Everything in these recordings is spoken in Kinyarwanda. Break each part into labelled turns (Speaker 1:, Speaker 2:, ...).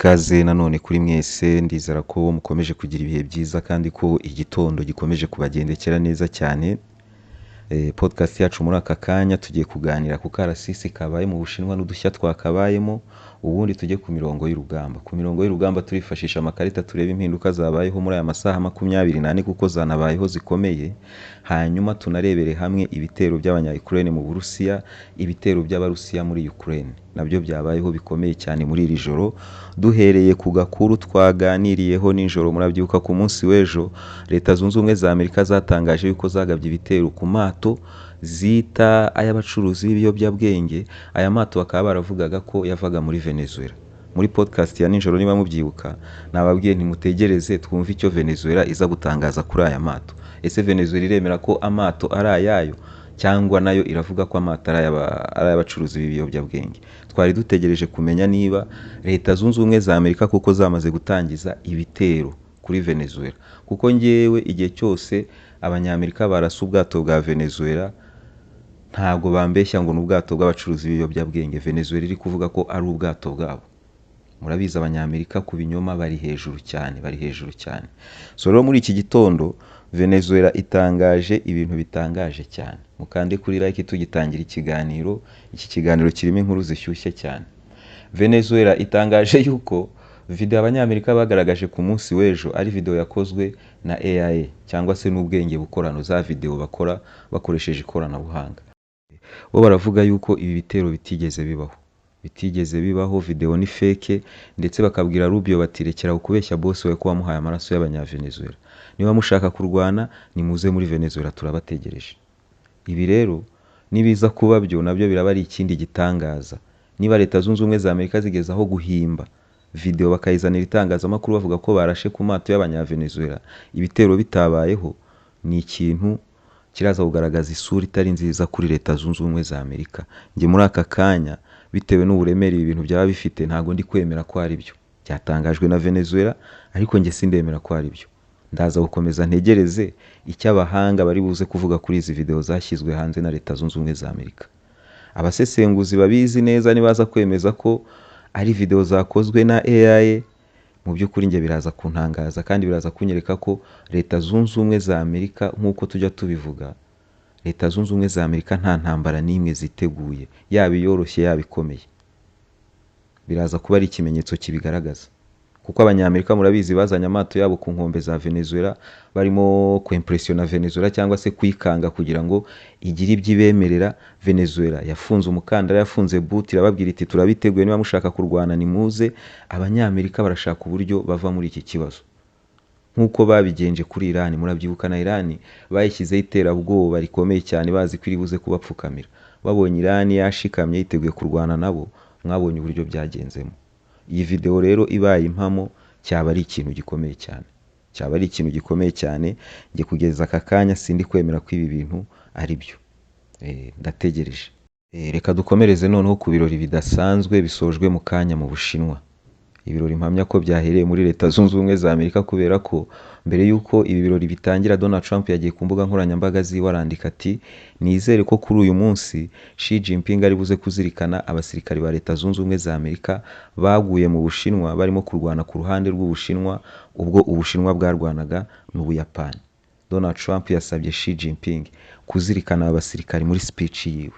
Speaker 1: Ikaze nanone kuri mwese, ndizera ko mukomeje kugira ibihe byiza kandi ko igitondo gikomeje kubagendekera neza cyane. Podcast yacu muri aka kanya tugiye kuganira ku karasisi kabaye mu Bushinwa n'udushya twakabayemo, ubundi tujye ku mirongo y'urugamba. Ku mirongo y'urugamba turifashisha amakarita tureba impinduka zabayeho muri aya masaha 24 kuko zanabayeho zikomeye, hanyuma tunarebere hamwe ibitero by'abanya-Ukraine mu Burusiya, ibitero by'abarusiya muri Ukraine nabyo byabayeho bikomeye cyane muri iri joro. Duhereye ku gakuru twaganiriyeho nijoro, murabyibuka ku munsi w'ejo Leta Zunze Ubumwe za Amerika zatangaje yuko zagabye ibitero ku mato zita ay'abacuruzi b'ibiyobyabwenge. Aya mato bakaba baravugaga ko yavaga muri Venezuela. Muri podcast ya nijoro niba mubyibuka, nababwiye ntimutegereze twumve icyo Venezuela iza gutangaza kuri aya mato. Ese Venezuela iremera ko amato ari ayayo cyangwa nayo iravuga ko amato ari ay'abacuruzi b'ibiyobyabwenge? Twari dutegereje kumenya niba Leta Zunze Ubumwe za Amerika kuko zamaze gutangiza ibitero kuri Venezuela, kuko ngewe igihe cyose abanyamerika barasa ubwato bwa Venezuela ntabwo bambeshya ngo n'ubwato bw'abacuruzi b'ibiyobyabwenge. Venezuela iri kuvuga ko ari ubwato bwabo. Murabizi abanyamerika ku binyoma bari hejuru cyane. So rero muri iki gitondo Venezuela itangaje ibintu bitangaje cyane. Mukande kuri like tugitangira ikiganiro. Iki kiganiro kirimo inkuru zishyushye cyane. Venezuela itangaje yuko video abanyamerika bagaragaje ku munsi w'ejo ari video yakozwe na AI cyangwa se n'ubwenge bukorano, za video bakora bakoresheje ikoranabuhanga. Bo baravuga yuko ibi bitero bitigeze bibaho, video ni fake, ndetse bakabwira Rubio batirekera kubeshya boss we ko wamuhaye amaraso y'abanyavenezuela. Niba mushaka kurwana nimuze muri Venezuela, turabategereje. Ibi rero nibiza kuba byo nabyo biraba ari ikindi gitangaza. Niba Leta Zunze Ubumwe za Amerika zigeze aho guhimba video bakayizanira itangazamakuru bavuga ko barashe ku mato y'abanyavenezuela, ibitero bitabayeho, ni ikintu kiraza kugaragaza isura itari nziza kuri Leta Zunze Ubumwe za Amerika. Nge muri aka kanya bitewe n'uburemere ibintu byaba bifite ntago ndi kwemera ko ari byo byatangajwe na Venezuela, ariko nge sindemera ko ari byo. Ndaza gukomeza ntegereze icyo abahanga bari buze kuvuga kuri izi video zashyizwe hanze na Leta Zunze Ubumwe za Amerika. Abasesenguzi babizi neza nibaza kwemeza ko ari video zakozwe na AI, mu by'ukuri nge biraza kuntangaza kandi biraza kunyereka ko Leta Zunze Ubumwe za Amerika nk'uko tujya tubivuga, Leta Zunze Ubumwe za Amerika nta ntambara n'imwe ziteguye, yaba yoroshye yaba ikomeye. Biraza kuba ari ikimenyetso kibigaragaza, kuko abanyamerika murabizi bazanye amato yabo ku nkombe za Venezuela barimo kwimpressiona Venezuela cyangwa se kwikanga kugira ngo igire ibyibemerera. Venezuela yafunze umukandara, yafunze boot, irababwira iti turabiteguye, niba mushaka kurwana ni muze. Abanyamerika barashaka uburyo bava muri iki kibazo, nkuko babigenje kuri Iran. Murabyibuka na Iran bayishyizeho iterabwoba rikomeye cyane bazi ko iribuze kubapfukamira. Babonye Iran yashikamye yiteguye kurwana nabo, mwabonye uburyo byagenzemo. Iyi video rero ibaye impamo cyaba ari ikintu gikomeye cyane, nge kugeza aka kanya sindi kwemera ko ibi bintu ari byo. Ndategereje. Reka dukomereze noneho ku birori bidasanzwe bisojwe mu kanya mu Bushinwa. Ibirori mpamya ko byahereye muri Leta Zunze Ubumwe za Amerika, kubera ko mbere yuko ibi birori bitangira Donald Trump yagiye ku mbuga nkoranyambaga ziwe arandika ati nizere ko kuri uyu munsi Xi Jinping ari buze kuzirikana abasirikari ba Leta Zunze Ubumwe za Amerika baguye mu Bushinwa barimo kurwana ku ruhande rw'Ubushinwa ubwo Ubushinwa bwarwanaga n'Ubuyapani. Donald Trump yasabye Xi Jinping kuzirikana abasirikari muri speech yiwe.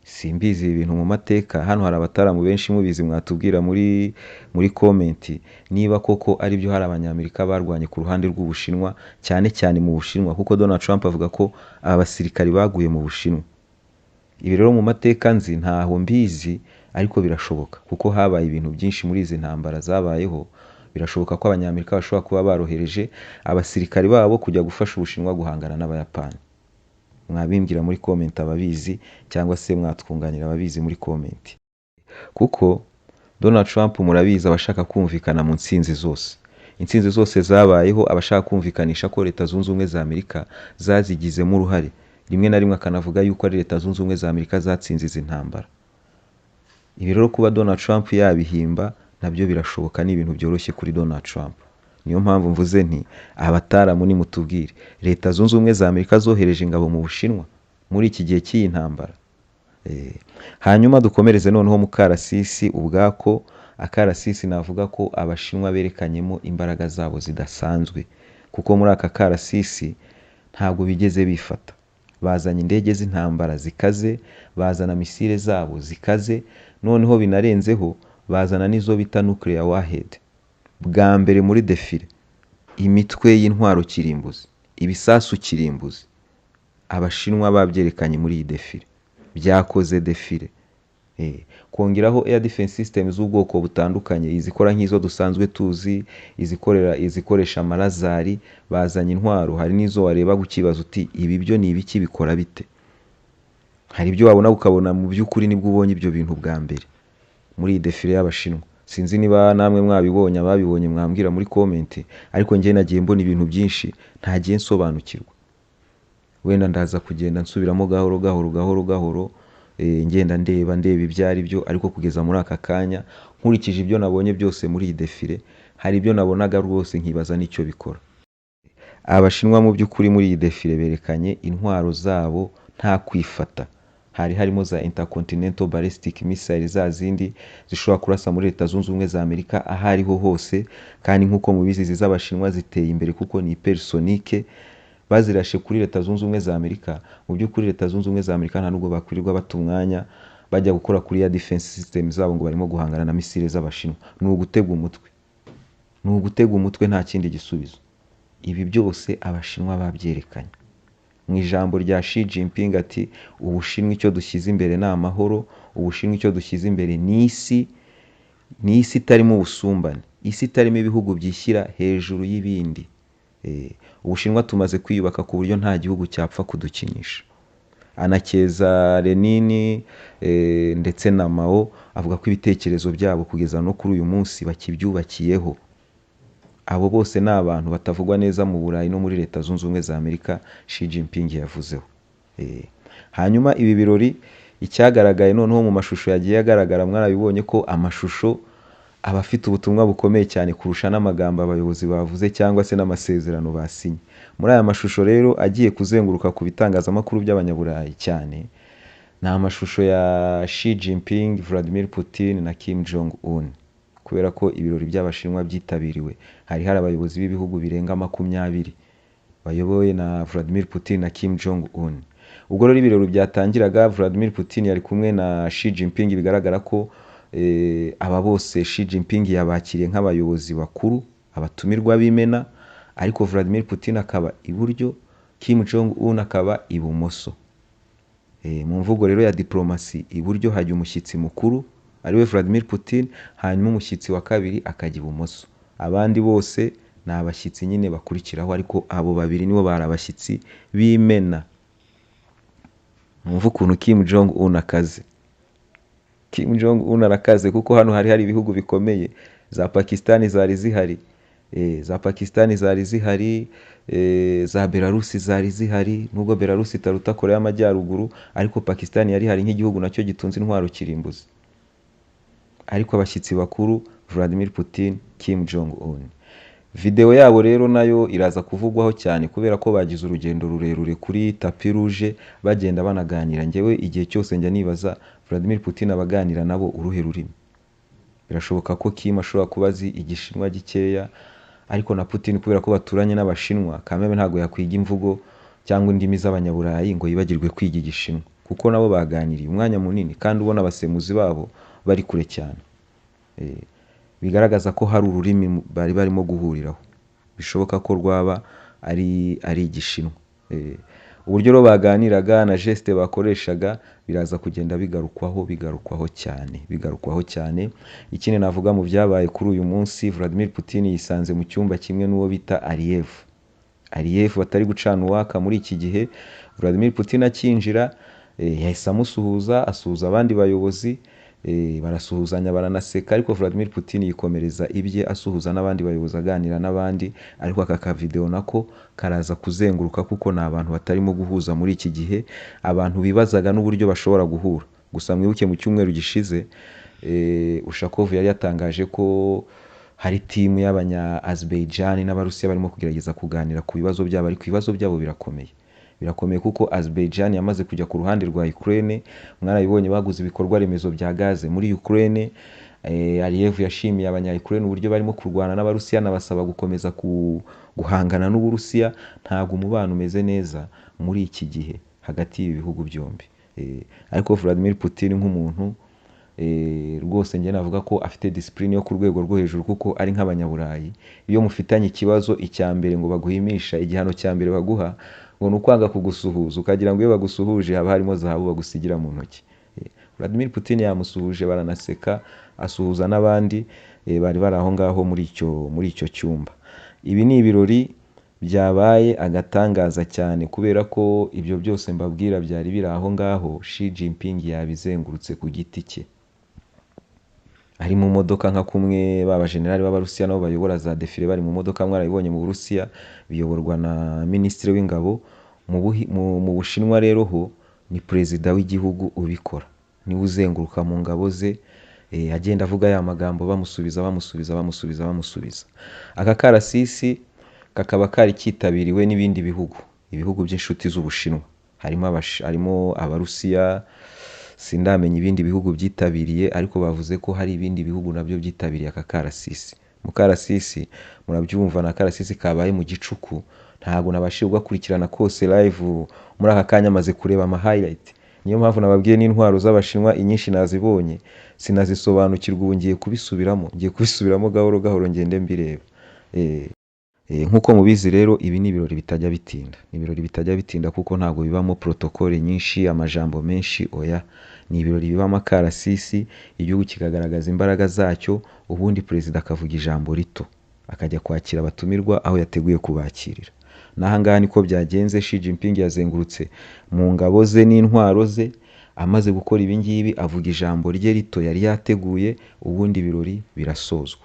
Speaker 1: Simbizi ibintu mu mateka, hano hari abataramu benshi mubizi, mwatubwira muri comment niba koko ari byo hari abanyamerika barwanye ku ruhande rw'Ubushinwa, cyane mu Bushinwa, kuko Donald Trump avuga ko abasirikari baguye mu Bushinwa. Ibi rero mu mateka nzi ntaho mbizi, ariko birashoboka kuko habaye ibintu byinshi muri izi ntambara zabayeho. Birashoboka ko abanyamerika bashobora kuba barohereje abasirikari babo kujya gufasha Ubushinwa guhangana n'Abayapani. Mwabimbwira muri comment ababizi, cyangwa se mwatwunganira ababizi muri comment, kuko Donald Trump murabizi abashaka kumvikana mu nsinzi zose zabayeho, abashaka kumvikanisha ko Leta Zunze Ubumwe za Amerika zazigizemo uruhare. Rimwe na rimwe akanavuga yuko ari Leta Zunze Ubumwe za Amerika zatsinze izi ntambara. Ibi rero kuba Donald Trump yabihimba nabyo birashoboka, ni ibintu byoroshye kuri Donald Trump. Niyo mpamvu mvuze nti abataramu ni mutubwire, Leta Zunze Ubumwe za Amerika zohereje ingabo mu Bushinwa muri iki gihe cy'iyi ntambara? Hanyuma dukomereze noneho mu karasisi ubwako akarasisi navuga ko abashinwa berekanyemo imbaraga zabo zidasanzwe, kuko muri aka karasisi ntabwo bigeze bifata. Bazanye indege z'intambara zikaze, bazana misile zabo zikaze, noneho binarenzeho bazana n'izo bita nuclear warhead. Bwa mbere muri defile, imitwe y'intwaro kirimbuzi, ibisasu kirimbuzi, abashinwa babyerekanye muri iyi defile, byakoze defile. Kongeraho air defense systems z'ubwoko butandukanye, izikora nk'izo dusanzwe tuzi, izikoresha amarazari, bazanye intwaro. Hari n'izo wareba gukibaza uti ibi byo ni ibiki, bikora bite? Hari ibyo wabona ukabona mu by'ukuri nibwo ubonye ibyo bintu bwa mbere muri iyi defile y'abashinwa. Sinzi niba namwe mwabibonye, ababibonye mwambwira muri comment, ariko njye nagiye mbona ibintu byinshi ntagiye nsobanukirwa. Wenda ndaza kugenda nsubiramo gahoro ngenda ndeba ibyo ari byo, ariko kugeza muri aka kanya nkurikije ibyo nabonye byose muri iyi defile, hari ibyo nabonaga rwose nkibaza n'icyo bikora. Abashinwa mu by'ukuri muri iyi defile berekanye intwaro zabo nta kwifata. Hari harimo za intercontinental ballistic missile, za zindi zishobora kurasa muri Leta Zunze Ubumwe za Amerika ahariho hose, kandi nk'uko mubizi z'abashinwa ziteye imbere kuko ni hypersonique. Bazirashe kuri Leta Zunze Ubumwe za Amerika, mu by'ukuri Leta Zunze Ubumwe za Amerika nta nubwo bakwirirwa bata umwanya bajya gukora kuri ya defense system zabo ngo barimo guhangana na misile z'abashinwa. Ni ugutega umutwe, nta kindi gisubizo. Ibi byose abashinwa babyerekanye mu ijambo rya Xi Jinping, ati Ubushinwa icyo dushyize imbere ni amahoro, Ubushinwa icyo dushyize imbere ni isi itarimo ubusumbane, isi itarimo ibihugu byishyira hejuru y'ibindi. Ubushinwa tumaze kwiyubaka ku buryo nta gihugu cyapfa kudukinisha. Anakeza Lenin ndetse na Mao, avuga ko ibitekerezo byabo kugeza no kuri uyu munsi bakibyubakiyeho. Abo bose ni abantu batavugwa neza mu Burayi no muri Leta Zunze Ubumwe za Amerika, Xi Jinping yavuzeho. Hanyuma ibi birori icyagaragaye noneho mu mashusho yagiye agaragara, mwarabibonye ko amashusho aba afite ubutumwa bukomeye cyane kurusha n'amagambo abayobozi bavuze cyangwa se n'amasezerano basinye. Muri aya mashusho rero agiye kuzenguruka ku bitangazamakuru by'abanyaburayi cyane, ni amashusho ya Xi Jinping, Vladimir Putin na Kim Jong Un. Kubera ko ibirori by'abashinwa byitabiriwe, hari abayobozi b'ibihugu birenga 20 bayobowe na Vladimir Putin na Kim Jong Un. Ubwo rero ibirori byatangiraga, Vladimir Putin yari kumwe na Xi Jinping, bigaragara ko aba bose Xi Jinping yabakiriye nk'abayobozi bakuru, abatumirwa b'imena, ariko Vladimir Putin akaba iburyo, Kim Jong Un akaba ibumoso. Mu mvugo rero ya diplomasi, iburyo hajya umushyitsi mukuru ariwe Vladimir Putin, hanyuma umushyitsi wa kabiri akajya ibumoso. Abandi bose ni abashyitsi nyine bakurikiraho, ariko abo babiri nibo bari abashyitsi b'imena. Mwumva ukuntu Kim Jong Un akaze. Kim Jong Un arakaze kuko hano hari ibihugu bikomeye. Za Pakistan zari zihari, za Belarus zari zihari, nubwo Belarus itaruta Korea y'Amajyaruguru, ariko Pakistan yari hari nk'igihugu nacyo gitunze intwaro kirimbuzi. Ariko abashyitsi bakuru Vladimir Putin, Kim Jong Un. Video yabo rero nayo iraza kuvugwaho cyane kubera ko bagize urugendo rurerure kuri tapi rouge bagenda banaganira. Ngewe igihe cyose njya nibaza Vladimir Putin abaganira nabo uruhe rurimi. Birashoboka ko Kim ashobora kubazi igishinwa gikeya, ariko na Putin kubera ko baturanye n'abashinwa, kameme ntago yakwiga imvugo cyangwa indimi z'abanyaburayi ngo yibagirwe kwiga igishinwa, kuko nabo baganiriye umwanya munini kandi ubona abasemuzi babo bari kure cyane. Bigaragaza ko hari ururimi bari barimo guhuriraho, bishoboka ko rwaba ari igishinwa. Uburyo rero baganiraga na geste bakoreshaga biraza kugenda bigarukwaho cyane. Ikindi navuga mu byabaye kuri uyu munsi, Vladimir Putin yisanze mu cyumba kimwe n'uwo bita Aliyev batari gucana uwaka muri iki gihe. Vladimir Putin akinjira yahise asuhuza abandi bayobozi, barasuhuzanya baranaseka, ariko Vladimir Putin yikomereza ibye asuhuza n'abandi bayobozi, aganira n'abandi. Ariko aka video nako karaza kuzenguruka kuko ni abantu batarimo guhuza muri iki gihe, abantu bibazaga n'uburyo bashobora guhura. Gusa mwibuke mu cyumweru gishize Ushakov yari yatangaje ko hari timu y'abanya Azerbaijan n'Abarusiya barimo kugerageza kuganira ku bibazo byabo, ariko ibibazo byabo birakomeye kuko Azerbaijan yamaze kujya ku ruhande rwa Ukraine. Mwarabibonye baguze ibikorwa remezo bya gaze muri Ukraine, Aliyev yashimiye abanya-Ukraine uburyo barimo kurwana n'Abarusiya, anabasaba gukomeza guhangana n'Uburusiya. Ntabwo umubano umeze neza muri iki gihe hagati y'ibi bihugu byombi. Ariko Vladimir Putin nk'umuntu rwose njye navuga ko afite discipline yo ku rwego rwo hejuru, kuko ari nk'abanyaburayi iyo mufitanye ikibazo, icya mbere ngo baguhimisha, igihano cya mbere baguha ngo ni ukwanga kugusuhuza, ukagira ngo iyo bagusuhuje haba harimo zahabu bagusigira mu ntoki. Vladimir Putin yamusuhuje, baranaseka, asuhuza n'abandi bari bari aho ngaho muri icyo cyumba. Ibi ni ibirori byabaye agatangaza cyane, kubera ko ibyo byose mbabwira byari biri aho ngaho Xi Jinping yabizengurutse ku giti cye, ari mu modoka nka kumwe baba generali b'Abarusiya nabo bayobora za defile bari mu modoka, mwarabibonye mu Burusiya biyoborwa na minisitiri w'ingabo. Mu Bushinwa rero ho ni perezida w'igihugu ubikora, niwe uzenguruka mu ngabo ze agenda avuga ya magambo, bamusubiza. Aka karasisi kakaba kari kitabiriwe n'ibindi ibihugu by'inshuti z'Ubushinwa, harimo Abarusiya, sindamenya ibindi bihugu byitabiriye, ariko bavuze ko hari ibindi bihugu nabyo byitabiriye aka karasisi. Mu karasisi murabyumva, na karasisi kabaye mu gicuku, ntabwo nabashije gukurikirana kose live muri aka kanya, maze kureba ama highlight. Niyo mpamvu nababwiye n'intwaro z'Abashinwa inyinshi nazibonye, sinazisobanukirwa, ubu ngiye kubisubiramo gahoro gahoro ngende mbireba. Nk'uko mubizi rero, ibi ni ibirori bitajya bitinda, kuko ntabwo bibamo protokole nyinshi, amajambo menshi, oya. Ni ibirori bibamo akarasisi, igihugu kikagaragaza imbaraga zacyo, ubundi perezida akavuga ijambo rito, akajya kwakira abatumirwa aho yateguye kubakirira. N'aha ngaha niko byagenze. Xi Jinping yazengurutse mu ngabo ze n'intwaro ze, amaze gukora ibi ngibi avuga ijambo rye rito yari yateguye, ubundi ibirori birasozwa.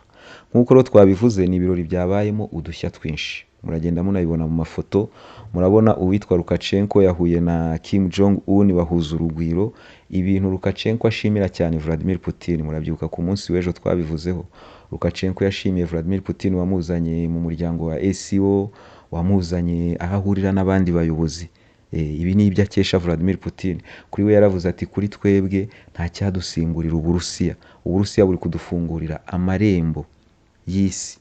Speaker 1: Nk'uko rero twabivuze, ni ibirori byabayemo udushya twinshi, muragenda munabibona mu mafoto. Murabona uwitwa Lukashenko yahuye na Kim Jong Un, bahuza urugwiro, ibintu Lukashenko ashimira cyane Vladimir Putin. Murabyibuka ku munsi w'ejo twabivuzeho, Lukashenko yashimiye Vladimir Putin wamuzanye mu muryango wa SCO, wamuzanye aho ahurira n'abandi bayobozi. Ibi ni ibyo akesha Vladimir Putin. Kuri we yaravuze ati, kuri twebwe nta cyadusimburira Uburusiya buri kudufungurira amarembo y'isi.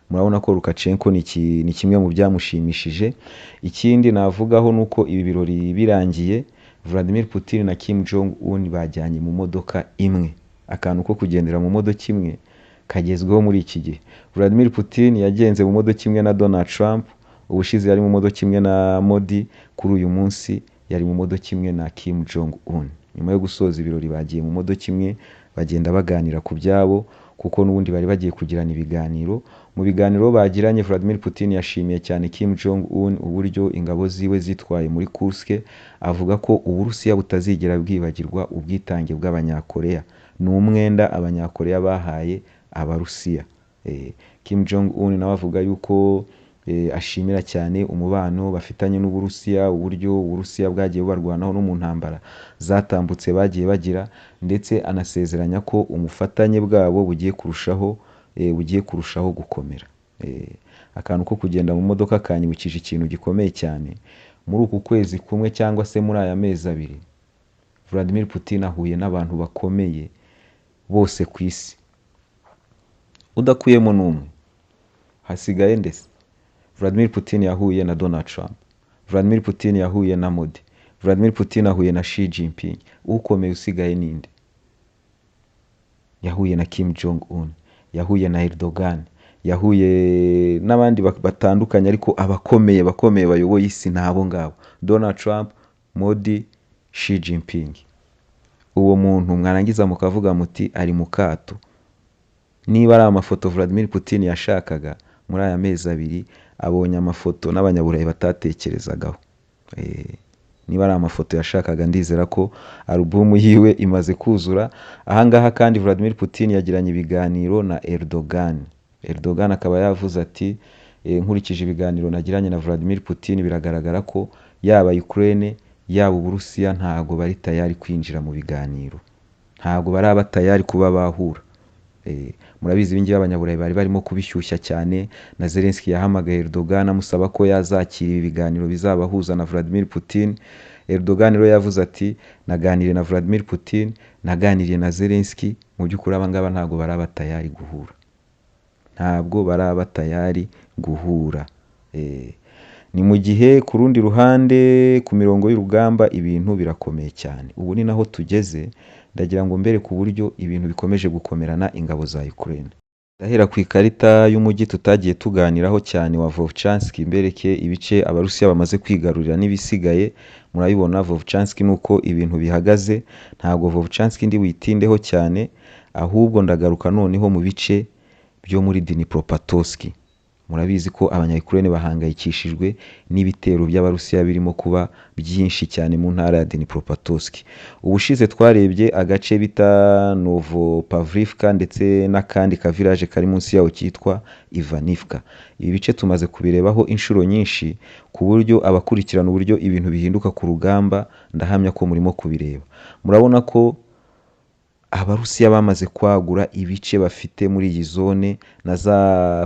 Speaker 1: Murabona ko Lukashenko ni kimwe mu byamushimishije. Ikindi navugaho ni uko ibi birori birangiye, Vladimir Putin na Kim Jong Un bajyanye mu modoka imwe. Akantu ko kugendera mu modoka imwe kagezweho muri iki gihe. Vladimir Putin yagenze mu modoka imwe na Donald Trump, ubushize yari mu modoka imwe na Modi, kuri uyu munsi yari mu modoka imwe na Kim Jong Un. Nyuma yo gusoza ibirori bagiye mu modoka imwe, bagenda baganira ku byabo, kuko n'ubundi bari bagiye kugirana ibiganiro. Mu biganiro bagiranye, Vladimir Putin yashimiye cyane Kim Jong Un uburyo ingabo ziwe zitwaye muri Kursk, avuga ko Uburusiya butazigera bwibagirwa ubwitange bw'Abanyakoreya, ni umwenda Abanyakoreya bahaye Abarusiya. Kim Jong Un nawe avuga yuko ashimira cyane umubano bafitanye n'Uburusiya, uburyo Uburusiya bwagiye bubarwanaho no mu ntambara zatambutse bagiye bagira, ndetse anasezeranya ko umufatanye bwabo bugiye kurushaho gukomera. Akantu ko kugenda mu modoka kanyibukije ikintu gikomeye cyane. Muri uku kwezi kumwe cyangwa se muri aya mezi abiri, Vladimir Putin ahuye n'abantu bakomeye bose ku isi, udakuyemo n'umwe. Hasigaye ndetse Vladimir Putin yahuye na Donald Trump, Vladimir Putin yahuye na Modi, Vladimir Putin ahuye na Xi Jinping. Ukomeye usigaye ninde? Yahuye na Kim Jong Un, yahuye na Erdogan, yahuye n'abandi batandukanye, ariko abakomeye bayoboye isi nabo ngabo: Donald Trump, Modi, Xi Jinping. Uwo muntu mwarangiza mukavuga muti ari mu kato. Niba ari amafoto Vladimir Putin yashakaga muri aya mezi abiri, abonye amafoto n'Abanyaburayi batatekerezagaho. Niba ari amafoto yashakaga, ndizera ko alubumu yiwe imaze kuzura. Ahangaha kandi Vladimir Putin yagiranye ibiganiro na Erdogan. Erdogan akaba yavuze ati, nkurikije ibiganiro nagiranye na Vladimir Putin, biragaragara ko yaba Ukraine yaba Uburusiya ntago bari tayari kwinjira mu biganiro, ntago baraba tayari kuba bahura. Murabizi ibingibi Abanyaburayi bari barimo kubishyushya cyane, na Zelensky yahamagaye Erdogan amusaba ko yazakira ibiganiro bizabahuza na Vladimir Putin. Erdogan rero yavuze ati naganiriye na Vladimir Putin, naganiriye na Zelensky, mu by'ukuri aba ngaba ntabwo baraba tayari guhura, ntabwo baraba tayari guhura. Ni mu gihe ku rundi ruhande ku mirongo y'urugamba ibintu birakomeye cyane. Ubu ni naho tugeze, ndagira ngo mbere ku buryo ibintu bikomeje gukomerana ingabo za Ukraine. Ndahera ku ikarita y'umujyi tutagiye tuganiraho cyane wa Vovchansk, mbereke ibice abarusiya bamaze kwigarurira n'ibisigaye. Murabibona Vovchansk nuko ibintu bihagaze, ntabwo Vovchansk ndi witindeho cyane, ahubwo ndagaruka noneho mu bice byo muri Dnipropetrovsk. Murabizi ko abanya-Ukraine bahangayikishijwe n'ibitero by'abarusiya birimo kuba byinshi cyane mu ntara ya Dnipropetrovsk. Ubushize twarebye agace bita Novopavlivka ndetse n'akandi ka village kari munsi yaho cyitwa Ivanivka. Ibi bice tumaze kubirebaho inshuro nyinshi, ku buryo abakurikirana uburyo ibintu bihinduka ku rugamba ndahamya ko murimo kubireba. Murabona ko abarusiya bamaze kwagura ibice bafite muri iyi zone, na za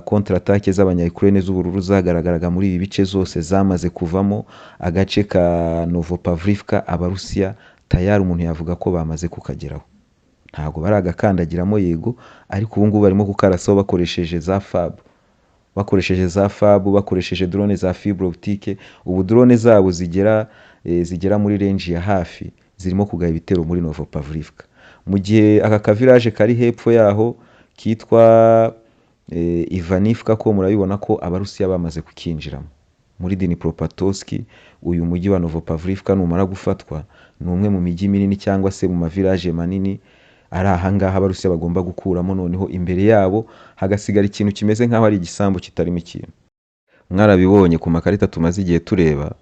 Speaker 1: contre-attaque z'abanya-Ukraine z'ubururu zagaragaraga muri ibi bice zose zamaze kuvamo. Agace ka Novopavlivka abarusiya tayari umuntu yavuga ko bamaze kukageraho, ntabwo baragakandagiramo yego, ariko ubu ngubu barimo kukarasaho bakoresheje za FAB, bakoresheje drone za fibre optique. Ubu drone zabo zigera muri range ya hafi zirimo kugaba ibitero muri Novopavlivka, mu gihe aka ka village kari hepfo yaho kitwa Ivanivka ko murabibona ko abarusiya bamaze kukinjiramo muri Dnipropetrovsk. Uyu mujyi wa Novopavlivka numara gufatwa, ni umwe mu mijyi minini cyangwa se mu mavirage manini ari ahangaha abarusiya bagomba gukuramo, noneho imbere yabo hagasigara ikintu kimeze nk'aho ari igisambu kitarimo ikintu. Mwarabibonye ku makarita tumaze igihe tureba,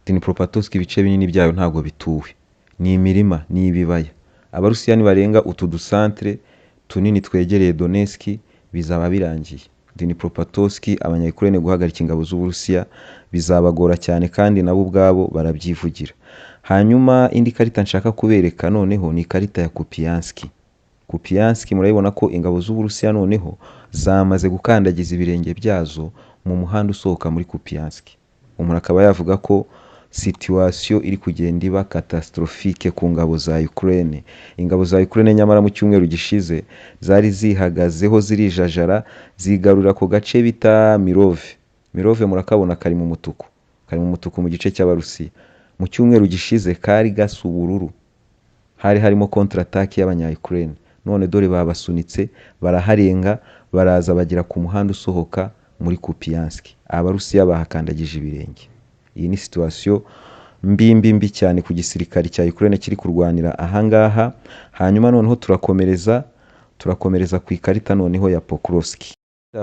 Speaker 1: Dnipropetrovsk ibice binini byayo ntabwo bituwe, ni imirima, ni ibibaya. Abarusiya nibarenga utu dusantre tunini twegereye Donetsk bizaba birangiye. Dnipropetrovsk abanya-Ukraine guhagarika ingabo z'Uburusiya bizabagora cyane, kandi nabo ubwabo barabyivugira. Hanyuma indi karita nshaka kubereka noneho ni ikarita ya Kupiansk. Kupiansk murabibona ko ingabo z'Uburusiya noneho zamaze gukandagiza ibirenge byazo mu muhanda usohoka muri Kupiansk. Umuntu akaba yavuga ko situation iri kugenda iba catastrophique ku ngabo za Ukraine. Ingabo za Ukraine nyamara mu cyumweru gishize zari zihagazeho zirijajara, zigarura ko gace bita Mirove murakabona kari mu mutuku mu gice cy'abarusiya. Mu cyumweru gishize kari gasa ubururu, hari harimo contre-attaque y'abanya-Ukraine. None dore babasunitse baraharenga, baraza bagera ku muhanda usohoka muri Kupiansk. Abarusiya bahakandagije ibirenge. Iyi ni situation mbi cyane ku gisirikari cya Ukraine kiri kurwanira ahangaha. Hanyuma noneho turakomereza ku ikarita noneho ya Pokrovsk.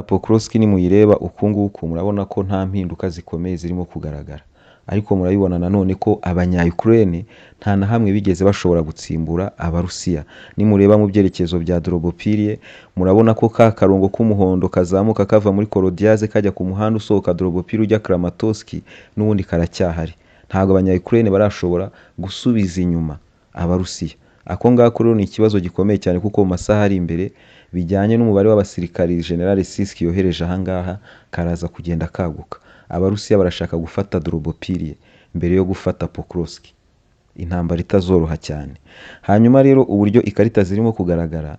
Speaker 1: Pokrovsk ni muyireba ukunguku murabona ko nta mpinduka zikomeye zirimo kugaragara, ariko murabibona nanone ko abanya-Ukraine nta na hamwe bigeze bashobora gutsimbura abarusiya. Nimureba mu byerekezo bya Drobopilie murabona ko ka karongo k'umuhondo kazamuka kava muri Kolodiaze kajya ku muhanda usohoka Drobopilie ujya Kramatorsk n'ubundi karacyahari. Ntabwo abanya-Ukraine barashobora gusubiza inyuma abarusiya. Ako ngako rero ni ikibazo gikomeye cyane, kuko mu masaha ari imbere bijyanye n'umubare w'abasirikari General Siski yohereje ahangaha karaza kugenda kaguka. Abarusiya barashaka gufata Drobopilie mbere yo gufata Pokrovsk, intambara itazoroha cyane. Hanyuma rero uburyo ikarita zirimo kugaragara,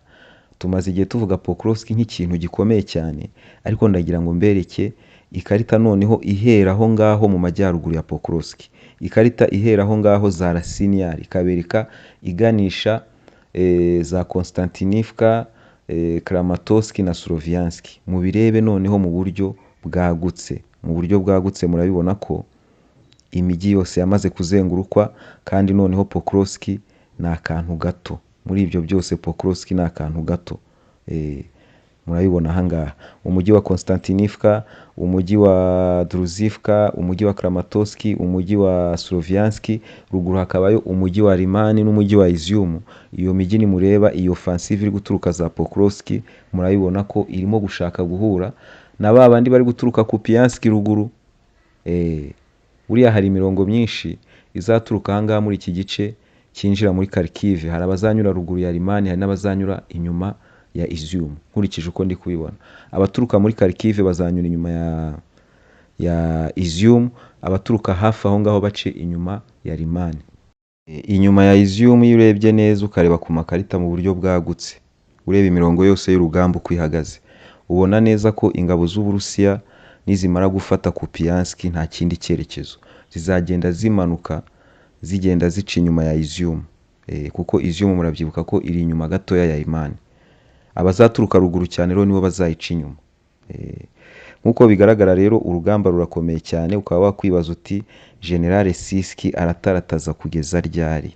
Speaker 1: tumaze igihe tuvuga Pokrovsk nk'ikintu gikomeye cyane, ariko ndagira ngo mbereke ikarita noneho ihera aho ngaho mu majyaruguru ya Pokrovsk. Ikarita ihera aho ngaho za Rasinyari ikabereka iganisha za Konstantinivka, Kramatorsk na Sloviansk. Mubirebe noneho mu buryo bwagutse murabibona ko imijyi yose yamaze kuzengurukwa, kandi noneho Pokrovsk ni akantu gato. Muri ibyo byose Pokrovsk ni akantu gato. Murabibona ahangaha umujyi wa Konstantinivka, umujyi wa Druzivka, umujyi wa Kramatorsk, umujyi wa Sloviansk, ruguru hakabayo umujyi wa Limani n'umujyi wa Izium. Iyo mijyi ni mureba iyo offensive iri guturuka za Pokrovsk, murabibona ko irimo gushaka guhura na babandi bari guturuka Kupiansk ruguru. Buriya hari imirongo myinshi izaturuka ahangaha muri iki gice cyinjira muri Kharkiv. Hari abazanyura ruguru ya Limani, hari n'abazanyura inyuma ya Izium. Nkurikije uko ndi kubibona, abaturuka muri Kharkiv bazanyura inyuma ya Izium, abaturuka hafi aho ngaho bace inyuma ya Limani. Inyuma ya Izium iyo urebye neza ukareba ku makarita mu buryo bwagutse, ureba imirongo yose y'urugamba uko ihagaze, ubona neza ko ingabo z'Uburusiya nizimara gufata Kupiansk nta kindi cyerekezo, zizagenda zimanuka zigenda zica inyuma ya Izium, kuko Izium murabyibuka ko iri inyuma gatoya ya Limani. Abazaturuka ruguru cyane rero nibo bazayica inyuma. Nk'uko bigaragara rero urugamba rurakomeye cyane, ukaba wakwibaza uti General Siski aratarataza kugeza ryari?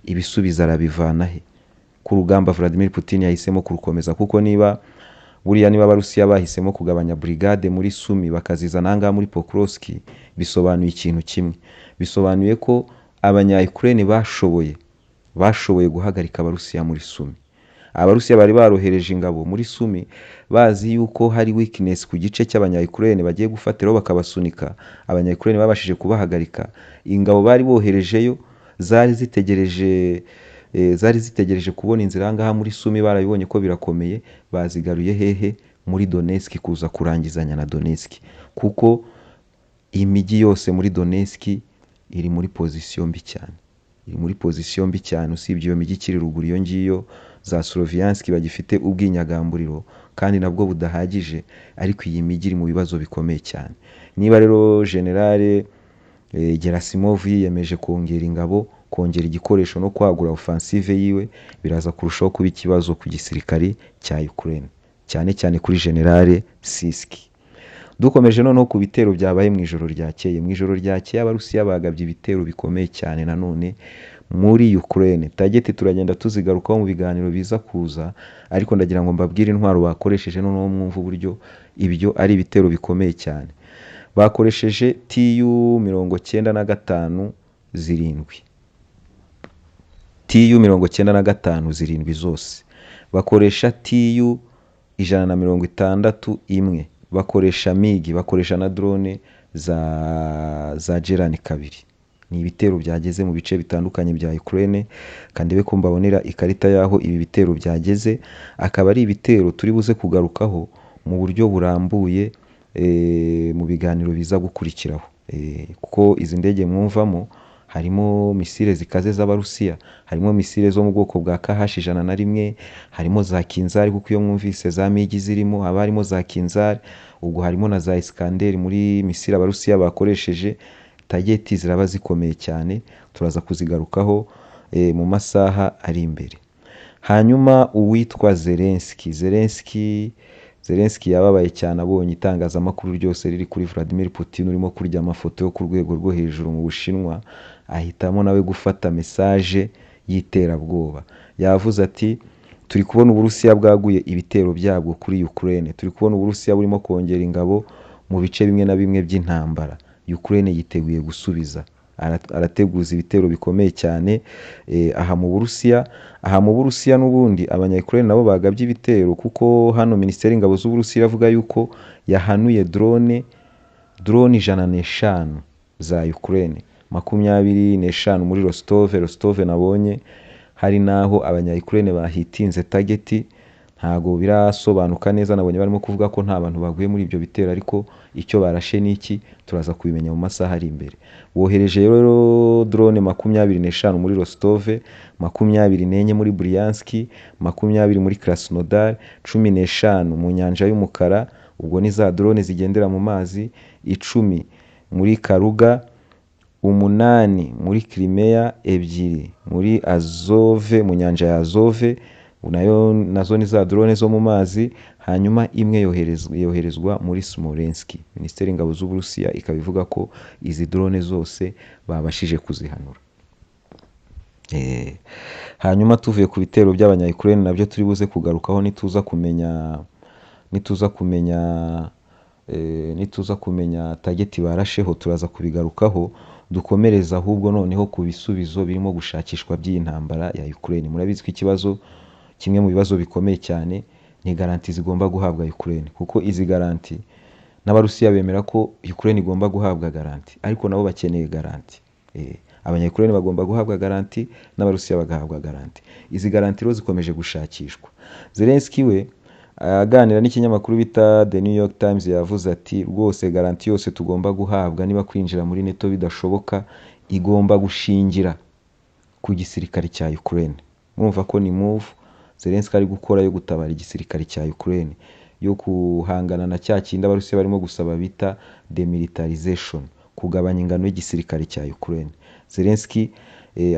Speaker 1: Ibisubizo arabivana he? Ku rugamba Vladimir Putin yahisemo kurukomeza, kuko niba Abarusiya bahisemo kugabanya brigade muri Sumi bakazizana ahangaha muri Pokrovsk, bisobanuye ikintu kimwe. Bisobanuye ko abanya-Ukraine bashoboye guhagarika Abarusiya muri Sumi. Abarusiya bari barohereje ingabo muri Sumi bazi yuko hari weakness ku gice cy'abanya-Ukraine bagiye gufatiraho bakabasunika. Abanya-Ukraine babashije kubahagarika. Ingabo bari boherejeyo zari zitegereje kubona inzira ahangaha muri Sumi, barabibonye ko birakomeye, bazigaruye hehe? Muri Donetsk, kuza kurangizanya na Donetsk, kuko imijyi yose muri Donetsk iri muri position mbi cyane. Usibye iyo mijyi ikiri ruguru iyo ngiyo za Sloviansk bagifite ubwinyagamburiro kandi nabwo budahagije, ariko iyi mijyi iri mu bibazo bikomeye cyane. Niba rero General Gerasimov yiyemeje kongera ingabo, kongera igikoresho no kwagura offensive yiwe, biraza kurushaho kuba ikibazo ku gisirikari cya Ukraine, cyane cyane kuri General Siski. Dukomeje noneho ku bitero byabaye mu ijoro ryakeye. Mu ijoro ryakeye Abarusiya bagabye ibitero bikomeye cyane nanone muri Ukraine. Target turagenda tuzigarukaho mu biganiro biza kuza, ariko ndagira ngo mbabwire intwaro bakoresheje noneho mwumva uburyo ibyo ari ibitero bikomeye cyane. Bakoresheje Tu-95 zirindwi. Tu-95 zirindwi zose. Bakoresha Tu-160 imwe. Bakoresha MiG, bakoresha na drone za Geran 2. Ni ibitero byageze mu bice bitandukanye bya Ukraine, kandi be ko mbabonera ikarita yaho ibi bitero byageze, akaba ari ibitero turi buze kugarukaho mu buryo burambuye mu biganiro biza gukurikiraho, kuko izi ndege mwumvamo harimo misile zikaze z'Abarusiya, harimo misile zo mu bwoko bwa KH-101, harimo za Kinzhal, kuko iyo mwumvise za MiG zirimo haba harimo za Kinzhal, ubwo harimo na za Iskander muri misile Abarusiya bakoresheje. Target ziraba zikomeye cyane, turaza kuzigarukaho mu masaha ari imbere. Hanyuma uwitwa Zelensky yababaye cyane abonye itangazamakuru ryose riri kuri Vladimir Putin urimo kurya amafoto yo ku rwego rwo hejuru mu Bushinwa, ahitamo nawe gufata message y'iterabwoba. Yavuze ati turi kubona Uburusiya bwaguye ibitero byabwo kuri Ukraine, turi kubona Uburusiya burimo kongera ingabo mu bice bimwe na bimwe by'intambara. Ukraine yiteguye gusubiza, arateguza ibitero bikomeye cyane aha mu Burusiya n'ubundi abanya-Ukraine nabo bagabye ibitero, kuko hano Minisiteri y'Ingabo z'Uburusiya iravuga yuko yahanuye drone 105 za Ukraine, 25 muri Rostov nabonye hari naho abanya-Ukraine bahitinze target. Ntago birasobanuka neza, nabonye barimo kuvuga ko nta bantu baguye muri ibyo bitero, ariko icyo barashe niki turaza kubimenya mu masaha ari imbere. Bohereje rero drone 25 muri Rostov, 24 muri Bryansk, 20 muri Krasnodar, 15 mu Nyanja y'Umukara, ubwo ni za drone zigendera mu mazi, 10 muri Kaluga, 8 muri Crimea, 2 muri Azov, mu Nyanja ya Azov, nazo ni za drone zo mu mazi. Hanyuma imwe yoherezwa muri Smolensk. Minisiteri y'Ingabo z'Uburusiya ikaba ivuga ko izi drone zose babashije kuzihanura. Hanyuma tuvuye ku bitero by'abanya-Ukraine nabyo turi buze kugarukaho, nituza kumenya target barasheho, turaza kubigarukaho. Dukomereza ahubwo noneho ku bisubizo birimo gushakishwa by'iyi ntambara ya Ukraine. Murabizi ko ikibazo kimwe mu bibazo bikomeye cyane ni garanti zigomba guhabwa Ukraine, kuko izi garanti n'Abarusiya bemera ko Ukraine igomba guhabwa garanti, ariko nabo bakeneye garanti. Abanya-Ukraine bagomba guhabwa garanti, n'Abarusiya bagahabwa garanti. Izi garanti rero zikomeje gushakishwa. Zelensky we aganira n'ikinyamakuru bita The New York Times yavuze ati rwose garanti yose tugomba guhabwa niba kwinjira muri NATO bidashoboka igomba gushingira ku gisirikare cya Ukraine. Murumva ko ni move Zelensky ari gukora yo gutabara igisirikare cya Ukraine, yo kuhangana na cya kindi abarusiya barimo gusaba bita demilitarization, kugabanya ingano y'igisirikare cya Ukraine. Zelensky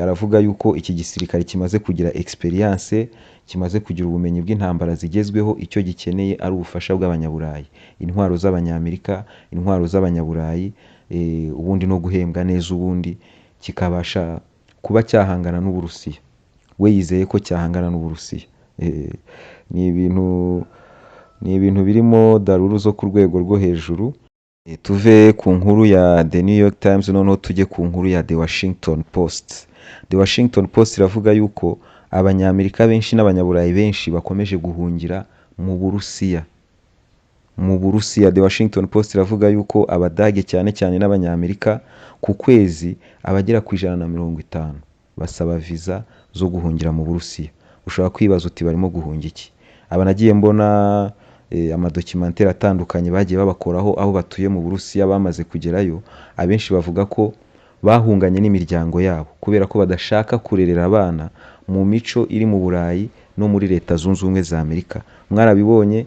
Speaker 1: aravuga yuko iki gisirikare kimaze kugira experience, kimaze kugira ubumenyi bw'intambara zigezweho, icyo gikeneye ari ubufasha bw'abanyaburayi, intwaro z'abanyamerika, intwaro z'abanyaburayi, ubundi no guhembwa neza, ubundi kikabasha kuba cyahangana n'Uburusiya. We yizeye ko cyahangana n'Uburusiya. Ni ibintu birimo daruru zo ku rwego rwo hejuru. Tuve ku nkuru ya The New York Times noneho tujye ku nkuru ya The Washington Post. The Washington Post iravuga yuko abanyamerika benshi n'abanyaburayi benshi bakomeje guhungira mu Burusiya. The Washington Post iravuga yuko abadage cyane cyane n'abanyamerika ku kwezi abagera ku 150 basaba visa zo guhungira mu Burusiya. Ushobora kwibaza uti barimo guhunga iki? Aba nagiye mbona amadocumentary atandukanye bagiye babakoraho aho batuye mu Burusiya, bamaze kugerayo abenshi bavuga ko bahunganye n'imiryango yabo kubera ko badashaka kurerera abana mu mico iri mu Burayi no muri Leta Zunze Ubumwe za Amerika. Mwarabibonye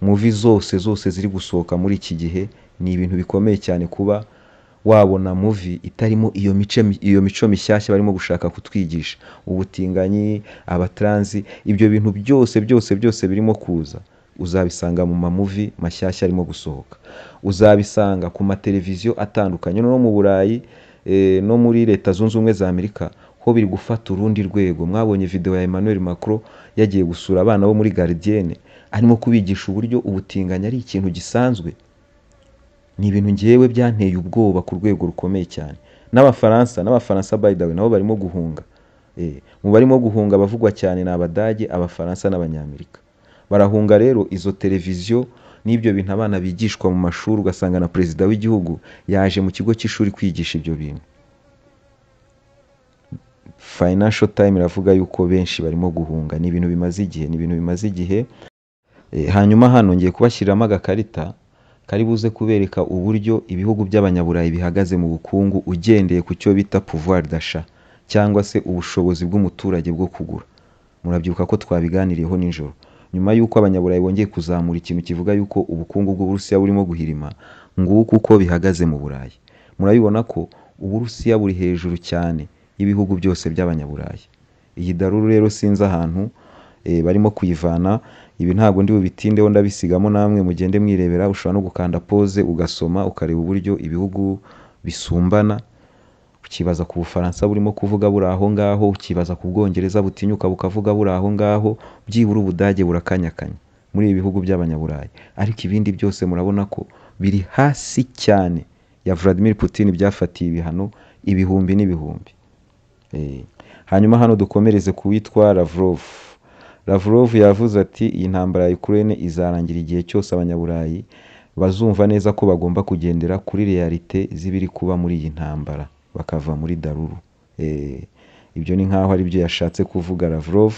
Speaker 1: movie zose ziri gusohoka muri iki gihe, ni ibintu bikomeye cyane kuba wabona movie itarimo iyo mico mishyashya barimo gushaka kutwigisha, ubutinganyi, abatransi, ibyo bintu byose birimo kuza uzabisanga mu movie mashyashya arimo gusohoka, uzabisanga ku mateleviziyo atandukanye no mu Burayi no muri Leta Zunze Ubumwe za Amerika ho biri gufata urundi rwego. Mwabonye video ya Emmanuel Macron yagiye gusura abana bo muri Gardienne, arimo kubigisha uburyo ubutinganyi ari ikintu gisanzwe. Ni ibintu ngewe byanteye ubwoba ku rwego rukomeye cyane. N'abafaransa by the way nabo barimo guhunga. Mu barimo guhunga bavugwa cyane ni Abadage, Abafaransa n'Abanyamerika. Barahunga rero izo televiziyo n'ibyo bintu abana bigishwa mu mashuri, ugasanga na perezida w'igihugu yaje mu kigo cy'ishuri kwigisha ibyo bintu. Financial Time iravuga yuko benshi barimo guhunga, ni ibintu bimaze igihe. Hanyuma hano ngiye kubashyiriramo agakarita karibuze kubereka uburyo ibihugu by'abanyaburayi bihagaze mu bukungu ugendeye ku cyo bita pouvoir d'achat, cyangwa se ubushobozi bw'umuturage bwo kugura. Murabyibuka ko twabiganiriyeho nijoro. Nyuma yuko abanyaburayi bongeye kuzamura ikintu kivuga yuko ubukungu bw'Uburusiya burimo guhirima, nguko uko bihagaze mu Burayi. Murabibona ko Uburusiya buri hejuru cyane y'ibihugu byose by'abanyaburayi. Iyi daruru rero sinzi ahantu barimo kuyivana. Ibi ntabwo ndi bubitindeho, ndabisigamo namwe mugende mwirebera. Ushobora no gukanda pause ugasoma ukareba uburyo ibihugu bisumbana. Ukibaza ku Bufaransa burimo kuvuga buri aho ngaho, ukibaza ku Bwongereza butinyuka bukavuga buri aho ngaho, byibura Ubudage burakanyakanya muri ibi bihugu by'abanyaburayi. Ariko ibindi byose murabona ko biri hasi cyane ya Vladimir Putin byafatiye ibihano ibihumbi n'ibihumbi. Hanyuma hano dukomereze ku witwa Lavrov yavuze ati iyi ntambara ya Ukraine izarangira igihe cyose abanyaburayi bazumva neza ko bagomba kugendera kuri realite zibiri kuba muri iyi ntambara, bakava muri daruru. Ibyo ni nkaho ari byo yashatse kuvuga Lavrov.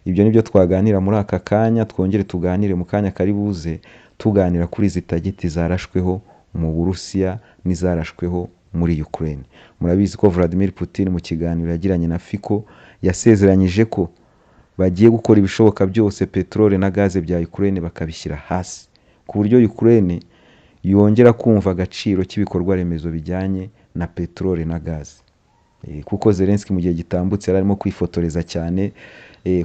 Speaker 1: Ibyo nibyo twaganira muri aka kanya. Twongere tuganire mu kanya kari buze tuganira kuri izi tageti zarashweho mu Burusiya n'izarashweho muri Ukraine. Murabizi ko Vladimir Putin mu kiganiro yagiranye na Fico yasezeranyije ko bagiye gukora ibishoboka byose petrole na gaze bya Ukraine bakabishyira hasi, ku buryo Ukraine yongera kumva agaciro cy'ibikorwa remezo bijyanye na petrole na gaze. Kuko Zelensky mu gihe gitambutse yari arimo kwifotoreza cyane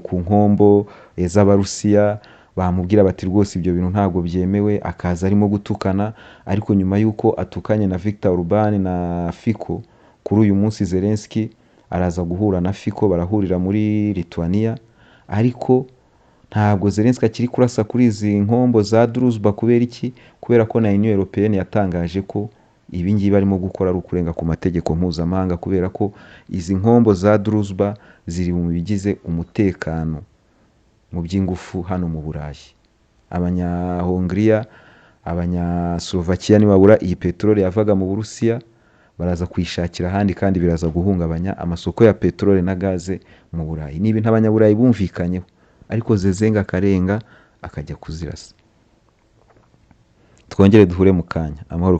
Speaker 1: ku nkombo z'Abarusiya, bamubwira bati rwose ibyo bintu ntabwo byemewe, akaza arimo gutukana. Ariko nyuma yuko atukanye na Viktor Orban na Fico, kuri uyu munsi Zelensky araza guhura na Fico, barahurira muri Lithuania. Ariko ntabwo Zelensky akiri kurasa kuri izi nkombo za Druzhba. Kubera iki? Kubera ko na Union Européenne yatangaje ko ibi ngibi barimo gukora ari ukurenga ku mategeko mpuzamahanga, kubera ko izi nkombo za Druzhba ziri mu bigize umutekano mu by'ingufu hano mu Burayi. Abanya-Hongria, Abanya-Slovakia nibabura iyi petrole yavaga mu Burusiya baraza kwishakira ahandi, kandi biraza guhungabanya amasoko ya petrole na gaze mu Burayi. Ni ibintu abanyaburayi bumvikanyeho, ariko Zezenga karenga akajya kuzirasa. Twongere duhure mu kanya. Amahoro.